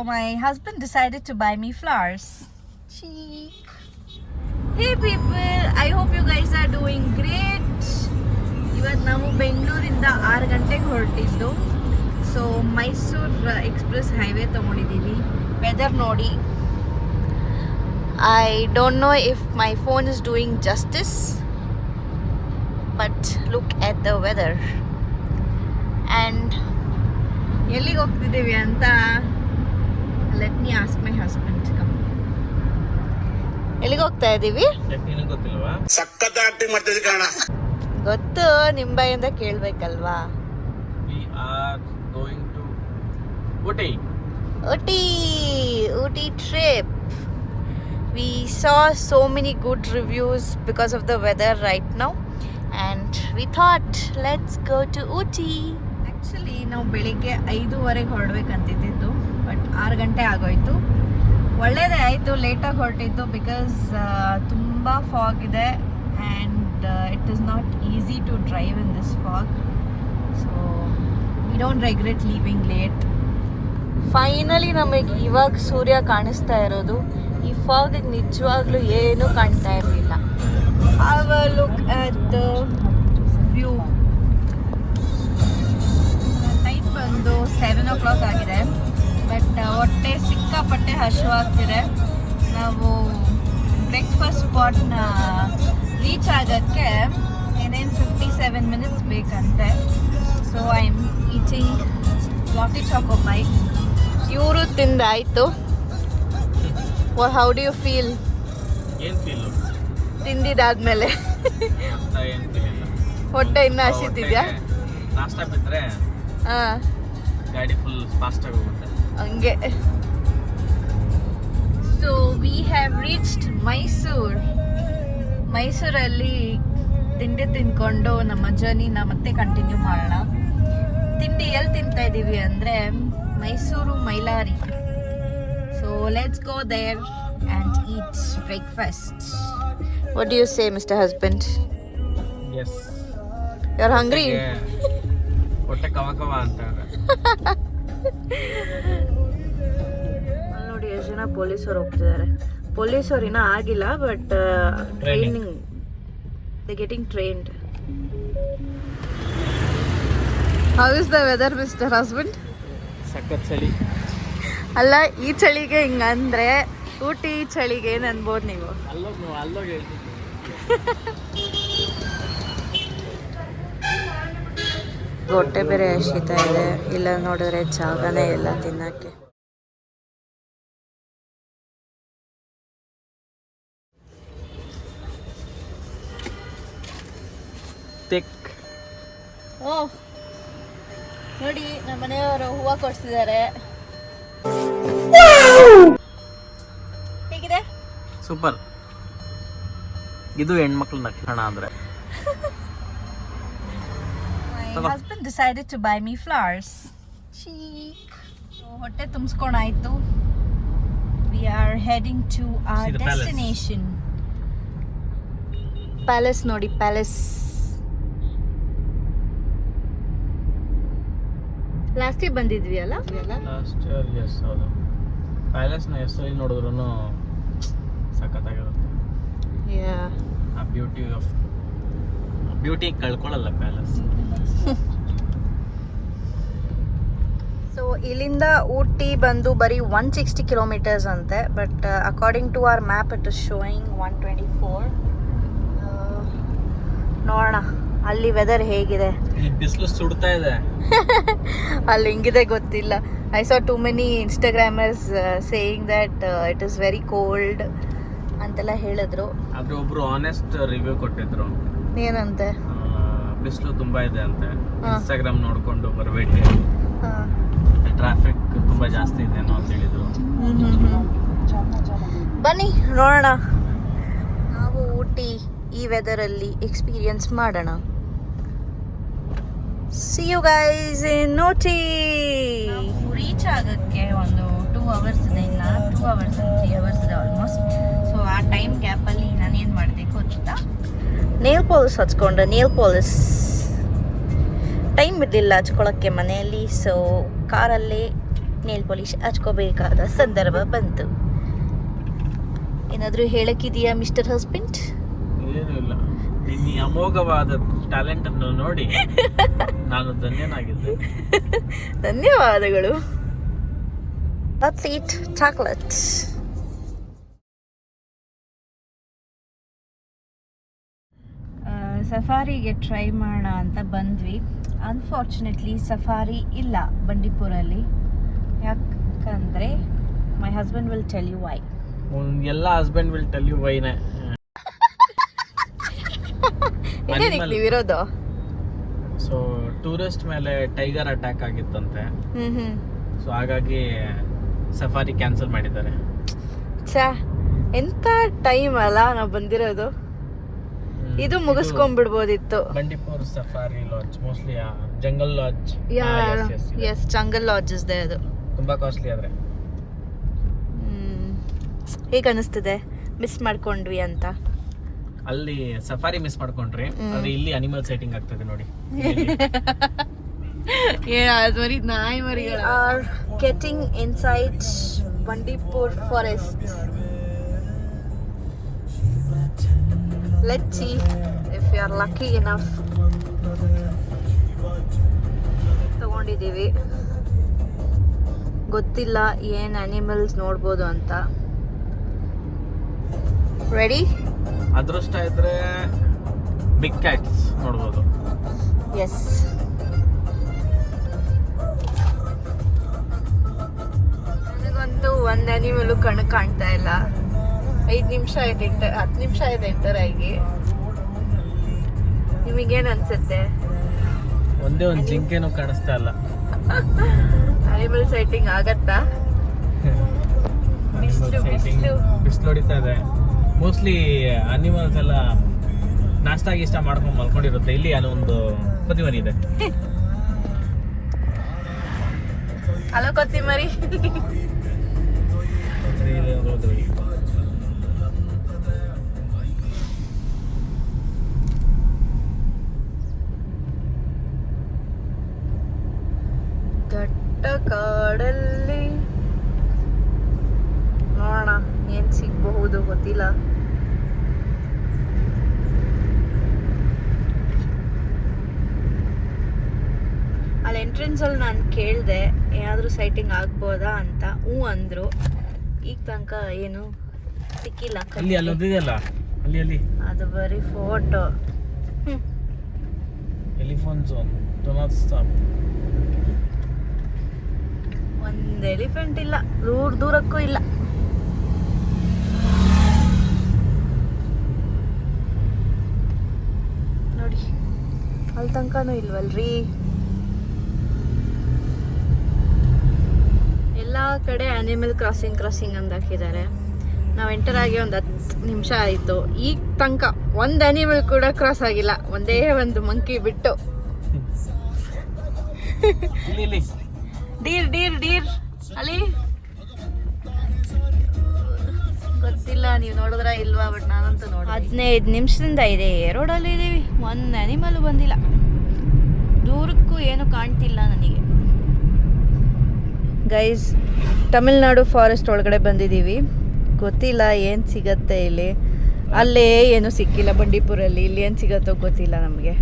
my husband decided to buy me flowers. Cheek. Hey people, I hope you guys are doing great. ಇವತ್ತು ನಾವು ಬೆಂಗಳೂರಿಂದ 6 ಗಂಟೆಗೆ ಹೊರಟಿದ್ದು. So Mysuru express highway ತೊಗೊಂಡಿದ್ದೀವಿ. Weather ನೋಡಿ. I don't know if my phone is doing justice, but look at the weather. And ಎಲ್ಲಿಗೆ ಹೋಗ್ತಿದ್ದೀವಿ ಅಂತ let me ask my husband. ಎಲ್ಲಿಗೆ ಹೋಗ್ತಾ ಇದ್ದೀವಿ? ಸಕ್ಕತ್ತ ಆಕ್ಟಿಂಗ್ ಮಾಡ್ತಿದ್ದೆ ಕಾರಣ ಗೊತ್ತು, ನಿಮ್ಮ ಬಾಯಿಂದ ಕೇಳಬೇಕಲ್ವಾ. We are going to Ooty trip. We saw so many good reviews because of the weather right now, and we thought let's go to Ooty. Actually ನಾವು ಬೆಳಿಗ್ಗೆ 5:30 ಹೊರಡಬೇಕಂತಿದ್ದು, ಬಟ್ 6 ಗಂಟೆ ಆಗೋಯ್ತು. ಒಳ್ಳೆಯದೇ ಆಯಿತು ಲೇಟಾಗಿ ಹೊರಟಿದ್ದು, ಬಿಕಾಸ್ ತುಂಬ ಫಾಗ್ ಇದೆ and it is not easy to drive in this fog. So we don't regret leaving late. Finally ನಮಗೆ ಇವಾಗ ಸೂರ್ಯ ಕಾಣಿಸ್ತಾ ಇರೋದು. ಈ ಫಾಗಿಗೆ ನಿಜವಾಗ್ಲೂ ಏನೂ ಕಾಣ್ತಾ ಇರಲಿಲ್ಲ. Have a look at the view. Time ಬಂದು 7 o'clock ಆಗಿದೆ, ಬಟ್ ಹೊಟ್ಟೆ ಸಿಕ್ಕಾಪಟ್ಟೆ ಹಸಿವಾಗ್ತಿದೆ. ನಾವು ಬ್ರೇಕ್ಫಾಸ್ಟ್ ಸ್ಪಾಟ್ನ ರೀಚ್ ಆಗೋಕ್ಕೆ ಏನೇನು 57 minutes ಬೇಕಂತೆ. So I am eating Lotte choco pie. ಇವರು ತಿಂದಾಯಿತು. How do you feel? ಏನು ಫೀಲು? ತಿಂದಿದ್ದಾದ್ಮೇಲೆ ಏನು ಫೀಲ್ ಇಲ್ಲ. ಹೊಟ್ಟೆ ಇನ್ನೂ ಹಸಿತಿದ್ಯಾ? ನಾಷ್ಟ ಬಿಟ್ಟರೆ ಹಾಂ, ಗಾಡಿ ಫುಲ್ ಫಾಸ್ಟಾಗಿ ಹೋಗುತ್ತೆ ಹಂಗೆ. ಸೊ ವಿ ಹ್ಯಾವ್ ರೀಚ್ಡ್ ಮೈಸೂರಲ್ಲಿ ತಿಂಡಿ ತಿಂದ್ಕೊಂಡು ನಮ್ಮ ಜರ್ನಿನ ಮತ್ತೆ ಕಂಟಿನ್ಯೂ ಮಾಡೋಣ. ತಿಂಡಿ ಎಲ್ಲಿ ತಿಂತಾ ಇದ್ದೀವಿ ಅಂದರೆ Mysuru Mylari. So let's go there and eat breakfast. What do you say mister husband? Yes, you are hungry? ಹೊಟ್ಟೆ ಕವ ಕವ ಅಂತ ನೋಡಿ ಎಷ್ಟು ಜನ ಪೊಲೀಸರು ಹೋಗ್ತಿದ್ದಾರೆ. ಪೊಲೀಸರು ಇನ್ನೂ ಆಗಿಲ್ಲ, but training they getting trained. How is the weather mister husband? ಸಖತ್ ಚಳಿ. ಅಲ್ಲ, ಈ ಚಳಿಗೆ ಹಿಂಗಂದ್ರೆ ಊಟಿ ಚಳಿಗೆ ಏನು ಅನ್ಬೋದು ನೀವು? ಅಲ್ಲೋಗಿ ಹೇಳ್ತೀನಿ. ಹೊಟ್ಟೆ ಬೇರೆ ಹಸಿತಾ ಇದೆ. ಇಲ್ಲ ನೋಡಿದ್ರೆ ಜಾಗನೇ ಇಲ್ಲ ತಿನ್ನಕ್ಕೆ. ಓಹ್ ನೋಡಿ, ನಮ್ಮ ಮನೆಯವರು ಹೂವು ಕೊಡ್ಸಿದ್ದಾರೆ. ಹೇಗಿದೆ? ಸೂಪರ್. ಇದು ಹೆಣ್ಮಕ್ಳು ನಕ್ಷಣ ಅಂದ್ರೆ. My husband decided to buy me flowers. Cheek. So ಹೊಟ್ಟೆ ತುಂಬಿಸ್ಕೊಂಡಾಯ್ತು. We are heading to our destination. Palace ನೋಡಿ, ಪ್ಯಾಲೇಸ್. ಲಾಸ್ಟ್ ಇಯರ್ ಬಂದಿದ್ವಿ ಅಲ್ಲ? ಲಾಸ್ಟ್ ಇಯರ್, ಎಸ್ ಹೌದು. ಪ್ಯಾಲೇಸ್ನ ಹೆಸರಲ್ಲಿ ನೋಡಿದ್ರು ಸಖತ್ತಾಗಿರುತ್ತೆ. ಆ ಬ್ಯೂಟಿ ಕಳ್ಕೊಳ್ಳಲ್ಲ ಪ್ಯಾಲೇಸ್. ಸೊ ಇಲ್ಲಿಂದ ಊಟಿ ಬಂದು ಬರೀ 160 kilometers ಅಂತೆ, but according to our map it is showing 124. ನೋಡೋಣ ಅಲ್ಲಿ ವೆದರ್ ಹೇಗಿದೆ. ಬಿಸಿಲು ಸುಡ್ತಾ ಇದೆ. ಅಲ್ಲಿ ಹೆಂಗಿದೆ ಗೊತ್ತಿಲ್ಲ. I saw too many Instagrammers saying that it is very cold ಅಂತೆಲ್ಲ ಹೇಳಿದ್ರು. ಆದ್ರೆ ಒಬ್ರು ಆನೆಸ್ಟ್ ರಿವ್ಯೂ ಕೊಟ್ಟಿದ್ರು. ಏನಂತೆ? ಬಿಸಿಲು ತುಂಬಾ ಇದೆ ಅಂತೆ. ಇನ್ಸ್ಟಾಗ್ರಾಮ್ ನೋಡ್ಕೊಂಡು ಬರಬೇಡಿ, ಟ್ರಾಫಿಕ್ ತುಂಬಾ ಜಾಸ್ತಿ ಇದೆ ಅಂತ ಹೇಳಿದ್ರು. ಬನ್ನಿ ನೋಡೋಣ, ನಾವು ಊಟಿ ಈ ವೆದರಲ್ಲಿ ಎಕ್ಸ್ಪೀರಿಯನ್ಸ್ ಮಾಡೋಣ. See you guys in Ooty. ನಾವು ರೀಚ್ ಆಗೋಕ್ಕೆ ಒಂದು 2 hours ಇದೆ, ಇಲ್ಲ 2 hours and 3 hours ಇದೆ ಆಲ್ಮೋಸ್ಟ್. ಸೊ ಆ ಟೈಮ್ ಗ್ಯಾಪಲ್ಲಿ ನಾನೇನು ಮಾಡಿದೆ ಗೊತ್ತಾ? ನೇಲ್ ಪಾಲಿಸ್ ಹಚ್ಕೊಂಡೆ. ನೇಲ್ ಪಾಲಿಸ್ ಟೈಮ್ ಇರಲಿಲ್ಲ ಹಚ್ಕೊಳ್ಳೋಕ್ಕೆ ಮನೆಯಲ್ಲಿ. ಸೊ ಕಾರಲ್ಲಿ ನೇಲ್ ಪಾಲಿಶ್ ಹಚ್ಕೋಬೇಕಾದ ಸಂದರ್ಭ ಬಂತು. ಏನಾದರೂ ಹೇಳಕ್ಕಿದೆಯಾ ಮಿಸ್ಟರ್ ಹಸ್ಬೆಂಡ್? ಏನೂ ಇಲ್ಲ. ನಿನ್ನ ಈ ಅಮೋಘವಾದ ಟ್ಯಾಲೆಂಟ್ ಅನ್ನು ನೋಡಿ ನಾನು ಧನ್ಯನಾಗಿದ್ದೆ. ಧನ್ಯವಾದಗಳು. Let's eat chocolate. ಸಫಾರಿಗೆ ಟ್ರೈ ಮಾಡೋಣ ಅಂತ ಬಂದ್ವಿ. ಅನ್ಫಾರ್ಚುನೇಟ್ಲಿ ಸಫಾರಿ ಇಲ್ಲ ಬಂಡೀಪುರಲ್ಲಿ. ಯಾಕಂದರೆ my husband will tell you why. ಎಲ್ಲ ಹಸ್ಬೆಂಡ್ ವಿಲ್ ಟೆಲ್ ಯು ವೈನೇ. ಇನ್ನೇನಿಕ್ಕೆ ನೀವಿರೋದು? ಸೊ ಟೂರಿಸ್ಟ್ ಮೇಲೆ ಟೈಗರ್ ಅಟ್ಯಾಕ್ ಆಗಿತ್ತಂತೆ. ಸೊ ಹಾಗಾಗಿ ಸಫಾರಿ ಕ್ಯಾನ್ಸಲ್ ಮಾಡಿದ್ದಾರೆ. ಛಾ, ಎಂತ ಟೈಮ್ ಅಲ್ಲ ನಾವು ಬಂದಿರೋದು. ಇದು ಮುಗಿಸ್ಕೊಂಡ್ಬಿಡ್ಬೋದಿತ್ತು. Bandipur safari lodge, mostly jungle lodge. Yes, jungle lodge ಇದೆ ಅದು. ತುಂಬಾ ಕಾಸ್ಟ್ಲಿ ಆದ್ರೆ. ಹೇಗೆ ಅನಿಸ್ತದೆ ಮಿಸ್ ಮಾಡ್ಕೊಂಡ್ವಿ ಅಂತ? ಅಲ್ಲಿ ಸಫಾರಿ ಮಿಸ್ ಮಾಡ್ಕೊಂಡ್ರಿ, ಆದ್ರೆ ಇಲ್ಲಿ ಅನಿಮಲ್ ಸೈಟಿಂಗ್ ಆಗ್ತದೆ ನೋಡಿ. ನಾಯಿ ಮರಿಗಳು are getting inside Bandipur forest. Let's see if we are lucky enough. ತಗೊಂಡಿದ್ದೀವಿ, ಗೊತ್ತಿಲ್ಲ ಏನು ಅನಿಮಲ್ಸ್ ನೋಡ್ಬೋದು ಅಂತ. ರೆಡಿ? ಅದೃಷ್ಟ ಇದ್ರೆ ಬಿಗ್ ಕ್ಯಾಟ್ಸ್ ನೋಡ್ಬೋದು. ಎಸ್. ನನಗಂತೂ ಒಂದು ಅನಿಮಲು ಕಣ್ಣು ಕಾಣ್ತಾ ಇಲ್ಲ. 5 ನಿಮಿಷ ಆಯ್ತು, 10 ನಿಮಿಷ ಆಯ್ತು ಎಂಟರ್ ಆಗಿ. ನಿಮಗೇನು ಅನ್ಸುತ್ತೆ? ಒಂದೇ ಒಂದು ಜಿಂಕೆನೂ ಕಾಣಿಸ್ತಾ ಇಲ್ಲ. ಅನಿಮಲ್ ಸೈಟಿಂಗ್ ಆಗತ್ತಾ? ಬಿಸಿಲು ಹೊಡಿತಾ ಇದೆ. ಮೋಸ್ಟ್ಲಿ ಅನಿಮಲ್ಸ್ ಎಲ್ಲ ನಾಷ್ಟ ಗೀಷ್ಟ ಮಾಡ್ಕೊಂಡು ಮಲ್ಕೊಂಡಿರುತ್ತೆ. ಇಲ್ಲಿ ಒಂದು ಕೊತ್ತಿಮರಿ ಇದೆ. ಹಲೋ ಕೊತ್ತಿಮರಿ. ದಟ್ಟ ಕಾಡಲ್ಲಿ ನೋಡೋಣ ಏನ್ ಸಿಗಬಹುದು, ಗೊತ್ತಿಲ್ಲ. ಅಲ್ಲಿ ಎಂಟ್ರೆನ್ಸ್ ಅಲ್ಲಿ ನಾನು ಕೇಳಿದೆ ಏನಾದರೂ ಸೈಟಿಂಗ್ ಆಗ್ಬೋದಾ ಅಂತ. ಅಂದ್ರು. ಈಗ ತನಕ ಏನು ಸಿಕ್ಕಿಲ್ಲ. ಅಲ್ಲಿ ಅಲ್ಲಿ ಅದು ಬರೀ photo. Elephants do not stop. ಒಂದು ಎಲಿಫೆಂಟ್ ಇಲ್ಲ, ದೂರಕ್ಕೂ ಇಲ್ಲ. ನೋಡಿ, ಅಲ್ಲಿ ತನಕನೂ ಇಲ್ವಲ್ರಿ. ಎಲ್ಲ ಕಡೆ ಅನಿಮಲ್ ಕ್ರಾಸಿಂಗ್ ಅಂತ ಹಾಕಿದ್ದಾರೆ. ನಾವು ಎಂಟರ್ ಆಗಿ ಒಂದು 10 ನಿಮಿಷ ಆಯಿತು. ಈಗ ತನಕ ಒಂದು ಅನಿಮಲ್ ಕೂಡ ಕ್ರಾಸ್ ಆಗಿಲ್ಲ, ಒಂದೇ ಒಂದು ಮಂಕಿ ಬಿಟ್ಟು. ಡೀರ್ ಡೀರ್ ಡೀರ್ ಅಲ್ಲಿ ಗೊತ್ತಿಲ್ಲ, ನೀವು ನೋಡಿದ್ರ ಇಲ್ವಾ, ಬಟ್ ನಾನಂತೂ ನೋಡಿ 15 ನಿಮಿಷದಿಂದ ಇದೆ ರೋಡಲ್ಲಿ ಇದ್ದೀವಿ. ಒಂದು ಅನಿಮಲ್ ಬಂದಿಲ್ಲ, ದೂರಕ್ಕೂ ಏನು ಕಾಣ್ತಿಲ್ಲ ನನಗೆ. ಗೈಸ್, ತಮಿಳ್ನಾಡು ಫಾರೆಸ್ಟ್ ಒಳಗಡೆ ಬಂದಿದ್ದೀವಿ. ಗೊತ್ತಿಲ್ಲ ಏನು ಸಿಗತ್ತೆ ಇಲ್ಲಿ. ಅಲ್ಲೇ ಏನು ಸಿಕ್ಕಿಲ್ಲ ಬಂಡೀಪುರಲ್ಲಿ. ಇಲ್ಲಿ ಏನು ಸಿಗತ್ತೋ ಗೊತ್ತಿಲ್ಲ ನಮಗೆ.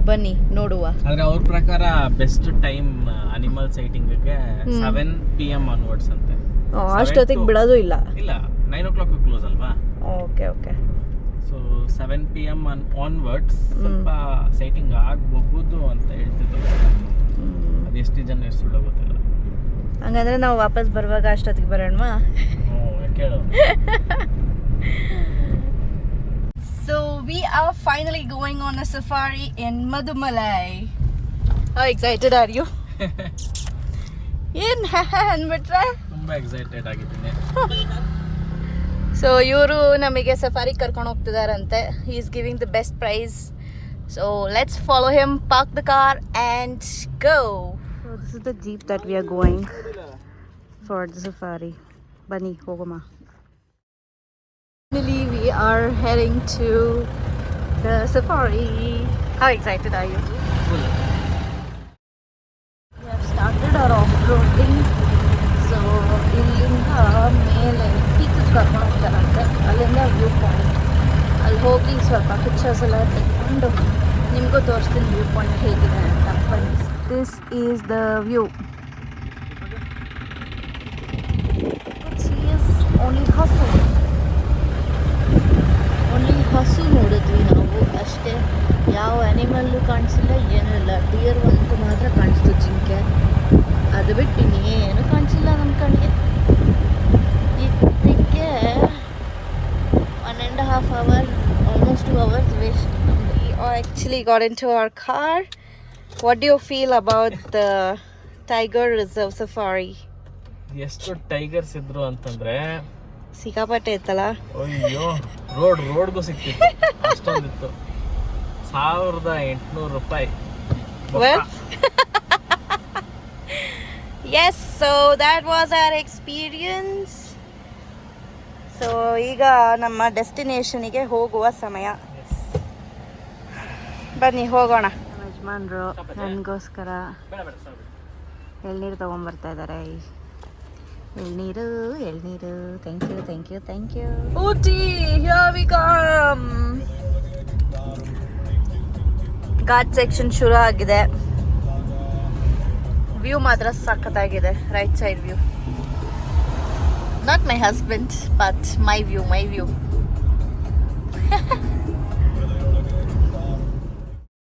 ಬನ್ನಿ ನೋಡುವ. ಆದ್ರೆ ಅವ್ರ ಪ್ರಕಾರ ಬೆಸ್ಟ್ ಟೈಮ್ ಅನಿಮಲ್ ಸೈಟಿಂಗ್ಗೆ 7 PM ಆನ್ವರ್ಡ್ಸ್ ಅಂತೆ. ಅಷ್ಟೊತ್ತಿಗೆ ಬಿಡೋದು ಇಲ್ಲ. 9 o'clock ಕ್ಲೋಸ್ ಅಲ್ವಾ? Okay okay. So 7 PM onwards ಸ್ವಲ್ಪ ಸೈಟಿಂಗ್ ಆಗಬಹುದು ಅಂತ ಹೇಳ್ತಿದ್ರು. ಅದೆಷ್ಟು ಜನ ಎಷ್ಟು ಸುಳ್ಳು ಗೊತ್ತಿಲ್ಲ. ಹಂಗಂದ್ರೆ ನಾವು ವಾಪಸ್ ಬರುವಾಗ ಅಷ್ಟೊತ್ತಿಗೆ ಬರೋಣವಾ? ಕೇಳು. So we are finally going on a safari in Madumalai. How excited are you? ಏನ್ ಅಂದ್ಬಿಟ್ರೆ ತುಂಬಾ ಎಕ್ಸೈಟೆಡ್ ಆಗಿದ್ದೀನಿ. ಸೊ ಇವರು ನಮಗೆ ಸಫಾರಿ ಕರ್ಕೊಂಡು ಹೋಗ್ತಿದಾರಂತೆ. He is giving the best price. So let's follow him, park the car and go. So this is the jeep that we are going for the safari. ಬನ್ನಿ ಹೋಗೋಣ. Finally, we are heading to the safari. How excited are you? Full. We have started our off-roading ಹೋಗಿ ಸ್ವಲ್ಪ pictures ಎಲ್ಲ ತೆಗೆದುಕೊಂಡು ನಿಮಗೂ ತೋರಿಸ್ತೀನಿ view point ಹೇಗಿದೆ ಅಂತ ಬನ್ನಿ. This is the view. Only ಹಸು ನೋಡಿದ್ವಿ ನಾವು ಅಷ್ಟೇ. ಯಾವ ಆ್ಯನಿಮಲ್ಲು ಕಾಣಿಸಿಲ್ಲ, ಏನೂ ಇಲ್ಲ. ಡಿಯರ್ ಒಂದು ಮಾತ್ರ ಕಾಣಿಸ್ತು, ಜಿಂಕೆ. ಅದು ಬಿಟ್ಟು ಇನ್ನೇನು ಕಾಣಿಸಿಲ್ಲ ನಮ್ಮ ಕಣ್ಣಿಗೆ. ಇದಕ್ಕೆ 1.5 hour, almost 2 hours waste. We actually got into our car. What do you feel about the Tiger Reserve Safari? ಎಷ್ಟು ಟೈಗರ್ಸ್ ಇದ್ರು ಅಂತಂದ್ರೆ ಸಿಕ್ಕಾಪಟ್ಟೆ ಇತ್ತಲ್ಲ. ಅಯ್ಯೋ, ರೋಡ್ಗೂ ಸಿಕ್ತಿತ್ತು, ಅಷ್ಟೊಂದಿತ್ತು. 1800 ರೂಪಾಯಿ. Well, yes, so that was our experience. So ಈಗ ನಮ್ಮ ಡೆಸ್ಟಿನೇಷನಿಗೆ ಹೋಗುವ ಸಮಯ. ಬನ್ನಿ ಹೋಗೋಣ. ನಮ್ಮ ಯಜಮಾನ್ರು ನನಗೋಸ್ಕರ ಎಳ್ನೀರು ತೊಗೊಂಬರ್ತಾ ಇದ್ದಾರೆ. ಎಳ್ನೀರು thank you. Ooty, here we come. Ghat section ಶುರು ಆಗಿದೆ. ವ್ಯೂ ಮಾತ್ರ ಸಖತ್ತಾಗಿದೆ. Right side view. Not my husband but my view.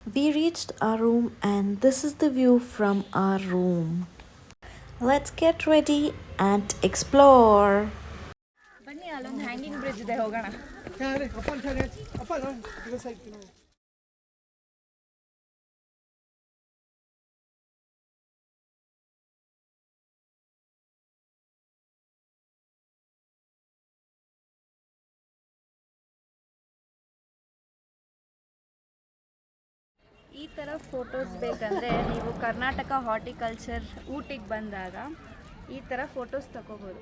We reached our room and this is the view from our room. Let's get ready and explore. ಬನ್ನಿ, ಅಲ್ಲೊಂದು hanging bridge ಇದೆ, ಹೋಗೋಣ. ಈ ಥರ ಫೋಟೋಸ್ ಬೇಕಂದರೆ ನೀವು ಕರ್ನಾಟಕ ಹಾರ್ಟಿಕಲ್ಚರ್ ಊಟಿಗೆ ಬಂದಾಗ ಈ ಥರ ಫೋಟೋಸ್ ತಗೋಬೋದು.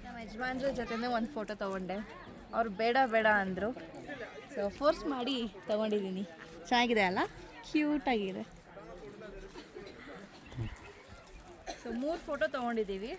ನಮ್ಮ ಯಜಮಾನ್ರ ಜೊತೆನೇ ಒಂದು ಫೋಟೋ ತೊಗೊಂಡೆ. ಅವ್ರು ಬೇಡ ಅಂದರು. ಸೊ ಫೋರ್ಸ್ ಮಾಡಿ ತೊಗೊಂಡಿದ್ದೀನಿ. ಚೆನ್ನಾಗಿದೆ ಅಲ್ಲ, ಕ್ಯೂಟಾಗಿದೆ. ಸೊ 3 ಫೋಟೋ ತೊಗೊಂಡಿದ್ದೀವಿ.